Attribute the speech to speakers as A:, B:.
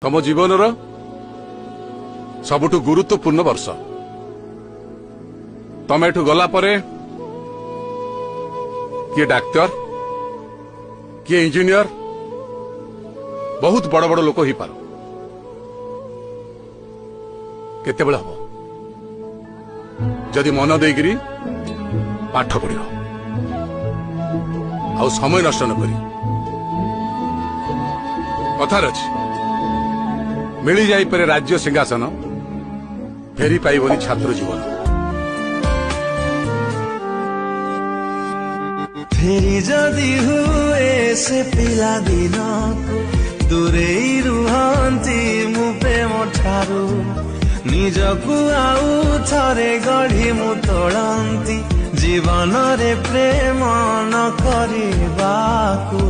A: तम जीवन सबुठु गुरुत्वपूर्ण वर्ष तम एठू गला परे किए डाक्तर किए इंजीनियर बहुत बड़ बड़ लोक हो पार केते बेला हम जदि मन देगिरी पाठ पढ़ आ समय नष्ट न करी कथार अच्छी मिली जापे राज्य सिंहासन फेरी पाइबनी छात्र जीवन
B: फेरी जदि हुए से पिला दिन दूरे रुहंती मु प्रेम ठारू निजकु आउ थरे गढ़ी मु तोड़ंती जीवन रे प्रेम न करिबाकू।